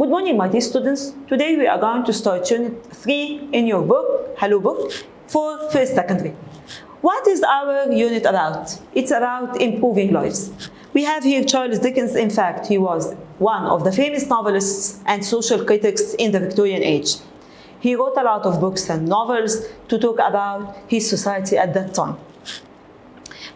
Good morning, my dear students. Today we are going to start Unit 3 in your book, Hello Book, for First Secondary. What is our unit about? It's about improving lives. We have here Charles Dickens. In fact, he was one of the famous novelists and social critics in the Victorian age. He wrote a lot of books and novels to talk about his society at that time.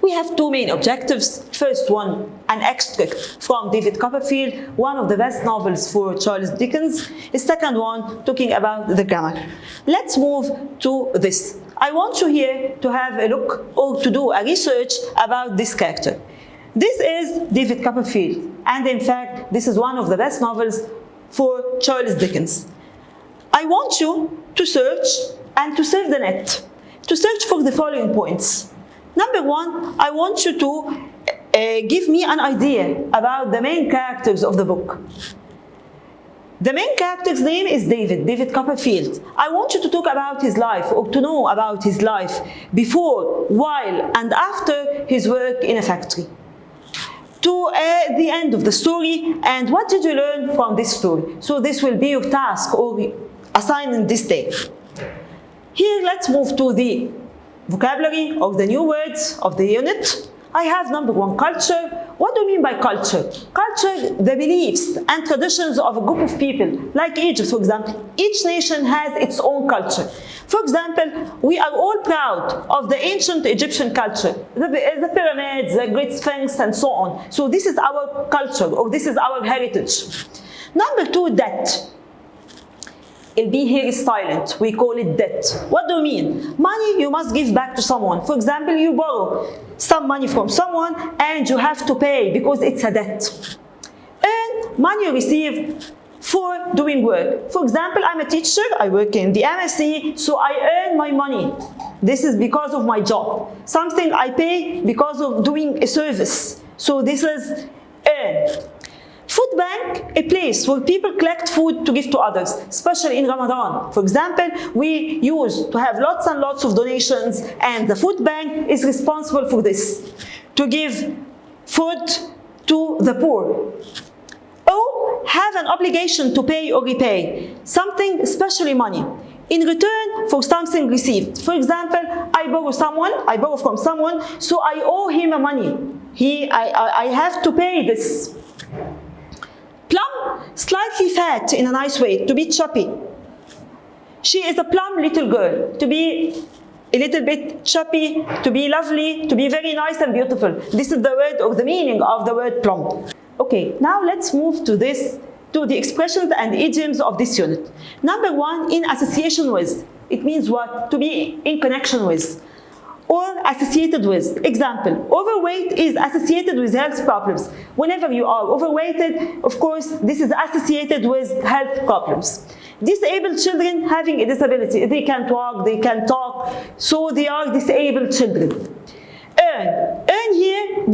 We have two main objectives. First one, an extract from David Copperfield, one of the best novels for Charles Dickens. The second one, talking about the grammar. Let's move to this. I want you here to have a look or to do a research about this character. This is David Copperfield, and in fact, this is one of the best novels for Charles Dickens. I want you to search and to surf the net, to search for the following points. Number one, I want you to give me an idea about the main characters of the book. The main character's name is David Copperfield. I want you to talk about his life or to know about his life before, while, and after his work in a factory. To the end of the story, and what did you learn from this story? So this will be your task or assignment this day. Here, let's move to the vocabulary or the new words of the unit. I have number one, culture. What do you mean by culture? Culture, the beliefs and traditions of a group of people, like Egypt, for example. Each nation has its own culture. For example, we are all proud of the ancient Egyptian culture, the pyramids, the Great Sphinx, and so on. So this is our culture, or this is our heritage. Number two, debt. El B here is silent. We call it debt. What do you mean? Money you must give back to someone. For example, you borrow some money from someone and you have to pay because it's a debt. And money you receive for doing work. For example, I'm a teacher. I work in the MSc, so I earn my money. This is because of my job. Something I pay because of doing a service. So this is earn. Food bank, a place where people collect food to give to others, especially in Ramadan. For example, we used to have lots and lots of donations, and the food bank is responsible for this, to give food to the poor. Or have an obligation to pay or repay something, especially money, in return for something received. For example, I borrow from someone, so I owe him money. I have to pay this. Plump, slightly fat in a nice way, to be chubby. She is a plump little girl, to be a little bit chubby, to be lovely, to be very nice and beautiful. This is the word or the meaning of the word plump. Okay, now let's move to the expressions and idioms of this unit. Number one, in association with. It means what? To be in connection with, or associated with. Example, overweight is associated with health problems. Whenever you are overweighted, of course, this is associated with health problems. Disabled children having a disability. They can't walk, they can't talk, so they are disabled children. Earn. Earn here,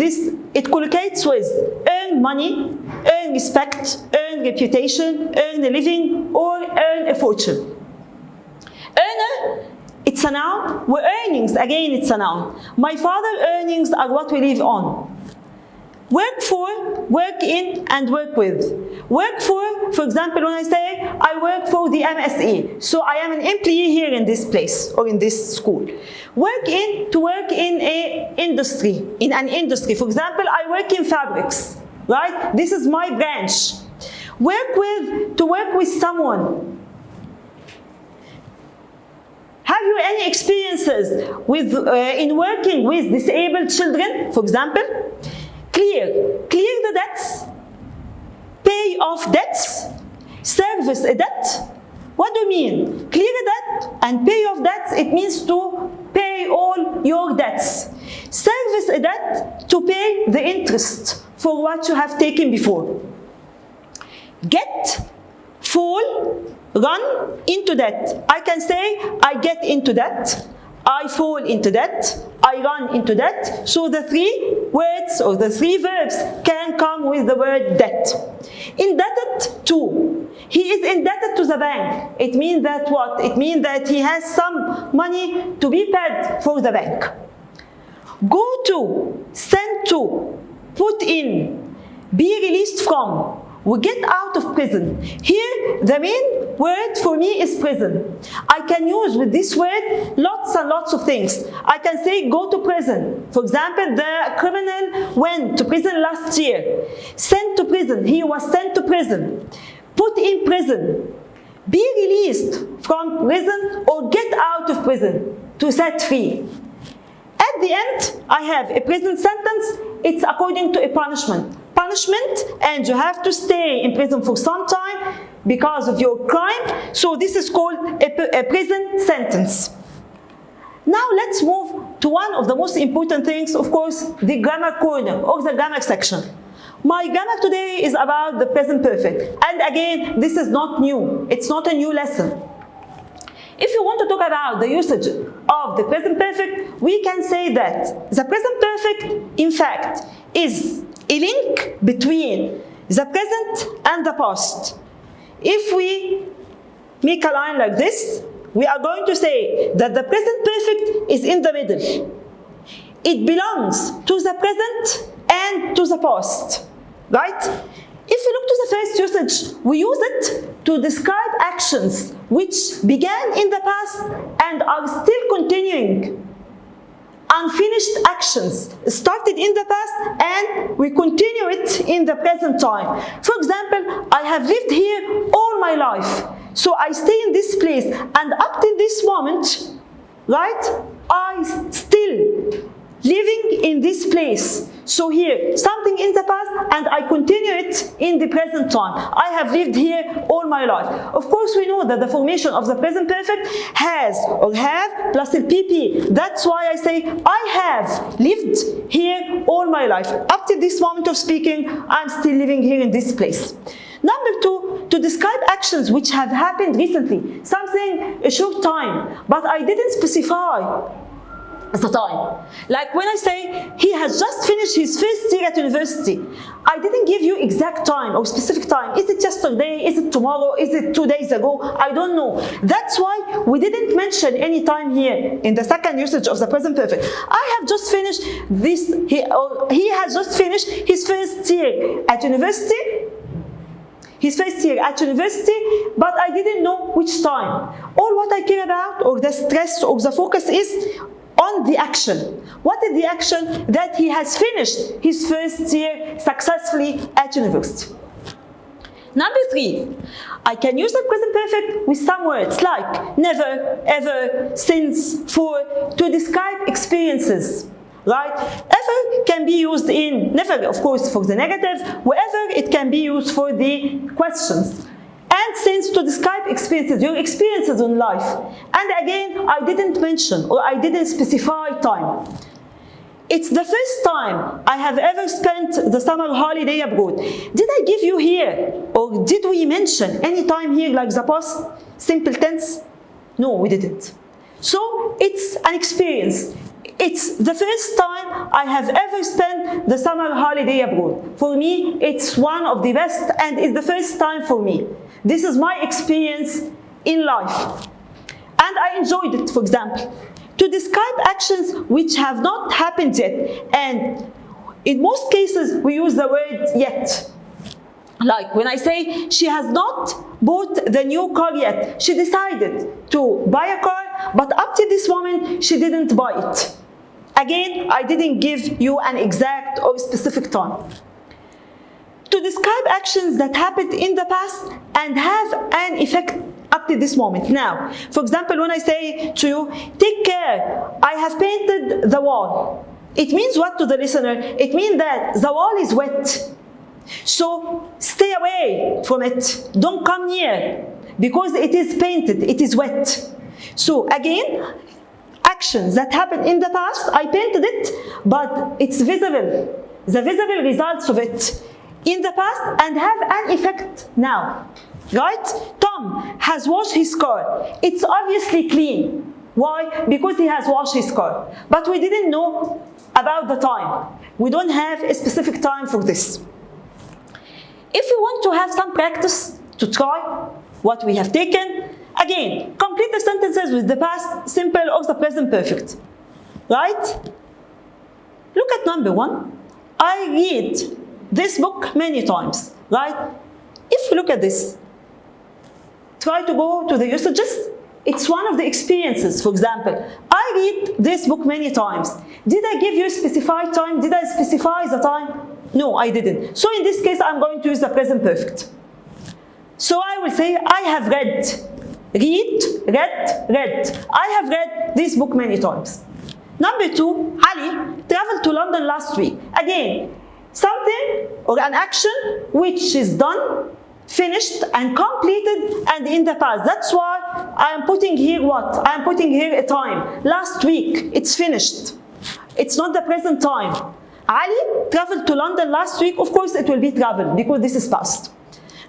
it collocates with earn money, earn respect, earn reputation, earn a living, or earn a fortune. Earner, it's a noun. Where earnings, again, it's a noun. My father's earnings are what we live on. Work for, work in, and work with. Work for example, when I say I work for the MSE, so I am an employee here in this place or in this school. Work in, to work in an industry. For example, I work in fabrics, right? This is my branch. Work with, to work with someone. Have you any experiences with in working with disabled children, for example? Clear the debts, pay off debts, service a debt. What do you mean? Clear a debt and pay off debts, it means to pay all your debts. Service a debt, to pay the interest for what you have taken before. Get, fall, run into debt. I can say I get into debt, I fall into debt, I run into debt. So the three words or the three verbs can come with the word debt. Indebted to. He is indebted to the bank. It means that what? It means that he has some money to be paid for the bank. Go to, send to, put in, be released from, we get out of prison. Here, the main word for me is prison. I can use with this word lots and lots of things. I can say go to prison. For example, the criminal went to prison last year. Sent to prison. He was sent to prison. Put in prison. Be released from prison or get out of prison, to set free. At the end, I have a prison sentence. It's according to a punishment. Punishment, and you have to stay in prison for some time because of your crime. So this is called a prison sentence. Now let's move to one of the most important things, of course, the grammar corner or the grammar section. My grammar today is about the present perfect. And again, this is not new. It's not a new lesson. If you want to talk about the usage of the present perfect, we can say that the present perfect, in fact, is a link between the present and the past. If we make a line like this, we are going to say that the present perfect is in the middle. It belongs to the present and to the past. Right? If we look to the first usage, we use it to describe actions which began in the past and are still continuing. Unfinished actions started in the past and we continue it in the present time. For example, I have lived here all my life. So I stay in this place and up to this moment, right, I still living in this place. So here, something in the past and I continue it in the present time. I have lived here all my life. Of course, we know that the formation of the present perfect has or have plus LPP. That's why I say I have lived here all my life. Up to this moment of speaking, I'm still living here in this place. Number two, to describe actions which have happened recently, something a short time, but I didn't specify the time. Like when I say he has just finished his first year at university, I didn't give you exact time or specific time. Is it yesterday? Is it tomorrow? Is it 2 days ago? I don't know. That's why we didn't mention any time here in the second usage of the present perfect. I have just finished this, he has just finished his first year at university. His first year at university, but I didn't know which time. All what I care about, or the stress or the focus is on the action. What is the action? That he has finished his first year successfully at university. Number three, I can use the present perfect with some words like never, ever, since, for, to describe experiences. Right? Ever can be used in, never of course for the negative, wherever it can be used for the questions. And since to describe experiences, your experiences in life. And again, I didn't mention or I didn't specify time. It's the first time I have ever spent the summer holiday abroad. Did I give you here or did we mention any time here like the past simple tense? No, we didn't. So it's an experience. It's the first time I have ever spent the summer holiday abroad. For me, it's one of the best and it's the first time for me. This is my experience in life. And I enjoyed it, for example. To describe actions which have not happened yet. And in most cases, we use the word yet. Like when I say she has not bought the new car yet. She decided to buy a car, but up to this moment, she didn't buy it. Again, I didn't give you an exact or specific time. To describe actions that happened in the past and have an effect up to this moment. Now, for example, when I say to you, take care, I have painted the wall. It means what to the listener? It means that the wall is wet. So stay away from it. Don't come near because it is painted, it is wet. So again, actions that happened in the past, I painted it, but it's visible. The visible results of it in the past and have an effect now. Right? Tom has washed his car. It's obviously clean. Why? Because he has washed his car. But we didn't know about the time. We don't have a specific time for this. If you want to have some practice to try what we have taken, again, complete the sentences with the past simple or the present perfect. Right? Look at number one. I read this book many times. Right? if you look at this, try to go to the usages. It's one of the experiences. For example, I read this book many times. Did I give you a specified time? Did I specify the time? No, I didn't. So in this case, I'm going to use the present perfect. So I will say, I have read. Read, read, read. I have read this book many times. Number 2, Ali traveled to London last week. Again, something or an action which is done, finished and completed and in the past. That's why I am putting here what? I am putting here a time. Last week, it's finished. It's not the present time. Ali traveled to London last week. Of course, it will be travel because this is past.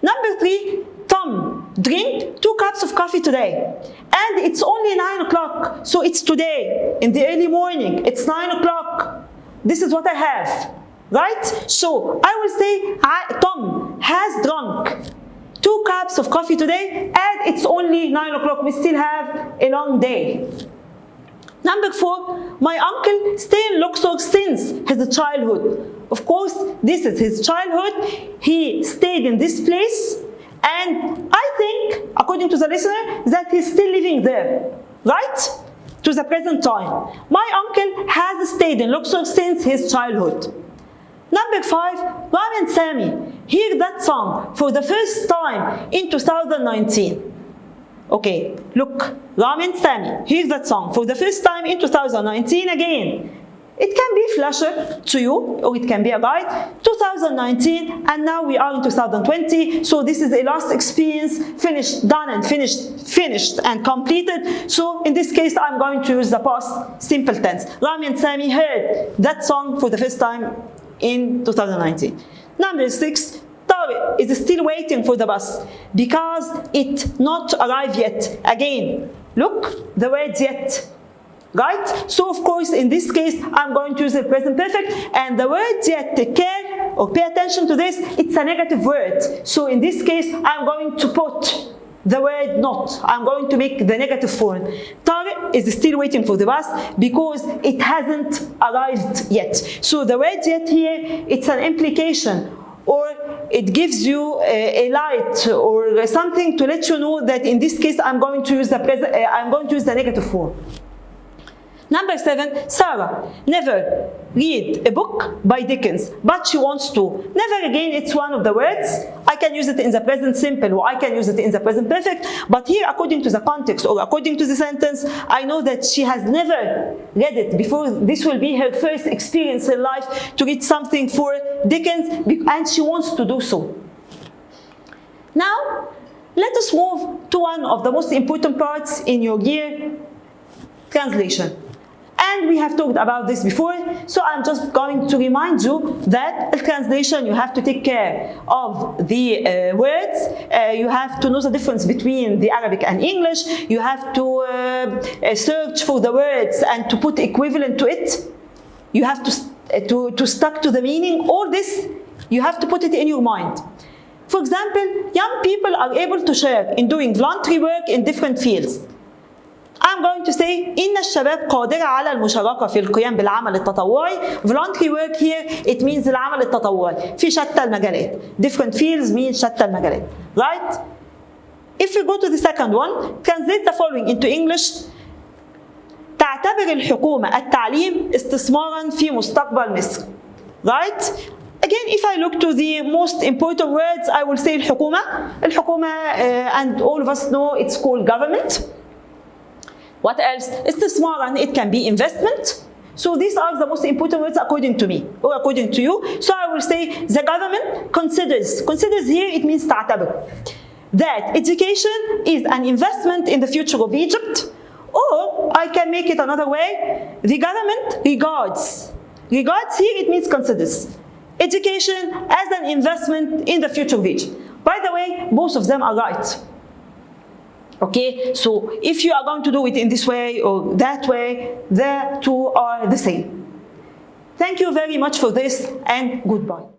Number 3, Tom drank 2 cups of coffee today. And it's only 9 o'clock. So it's today, in the early morning. It's 9 o'clock. This is what I have. Right? So I will say Tom has drunk 2 cups of coffee today and it's only 9 o'clock. We still have a long day. Number 4, my uncle stayed in Luxor since his childhood. Of course, this is his childhood. He stayed in this place and I think, according to the listener, that he's still living there. Right? To the present time. My uncle has stayed in Luxor since his childhood. Number 5, Rami and Sami hear that song for the first time in 2019. Okay, look, Rami and Sami hear that song for the first time in 2019 again. It can be flasher to you, or it can be a guide. 2019, and now we are in 2020. So this is a last experience, finished, done, and finished and completed. So in this case, I'm going to use the past simple tense. Rami and Sami heard that song for the first time in 2019. Number 6, Tariq is still waiting for the bus because it not arrived yet. Again, look, the word yet. Right? So of course, in this case, I'm going to use the present perfect, and the word yet, take care or pay attention to this, it's a negative word. So in this case, I'm going to put the word not. I'm going to make the negative form. Tariq is still waiting for the bus because it hasn't arrived yet. So the word yet here, it's an implication, or it gives you a light or something to let you know that in this case, I'm going to use the negative form. Number 7, Sarah never read a book by Dickens, but she wants to. Never again, it's one of the words. I can use it in the present simple, or I can use it in the present perfect. But here, according to the context, or according to the sentence, I know that she has never read it before. This will be her first experience in life to read something for Dickens, and she wants to do so. Now, let us move to one of the most important parts in your year, translation. And we have talked about this before, so I'm just going to remind you that in translation you have to take care of the words, you have to know the difference between the Arabic and English, you have to search for the words and to put equivalent to it, you have to stuck to the meaning. All this, you have to put it in your mind. For example, young people are able to share in doing voluntary work in different fields. I'm going to say إن الشباب قادرة على المشاركة في القيام بالعمل التطوعي. Voluntary work here, it means العمل التطوعي في شتى المجالات. Different fields means شتى المجالات. Right? If we go to the second one, translate the following into English. تعتبر الحكومة التعليم استثمارا في مستقبل مصر. Right? Again, if I look to the most important words, I will say الحكومة. الحكومة, and all of us know it's called government. What else? استثمارا, it can be investment. So these are the most important words according to me, or according to you. So I will say the government considers here, it means تعتبر, that education is an investment in the future of Egypt. Or I can make it another way, the government regards here, it means considers education as an investment in the future of Egypt. By the way, both of them are right. Okay, so if you are going to do it in this way or that way, the two are the same. Thank you very much for this, and goodbye.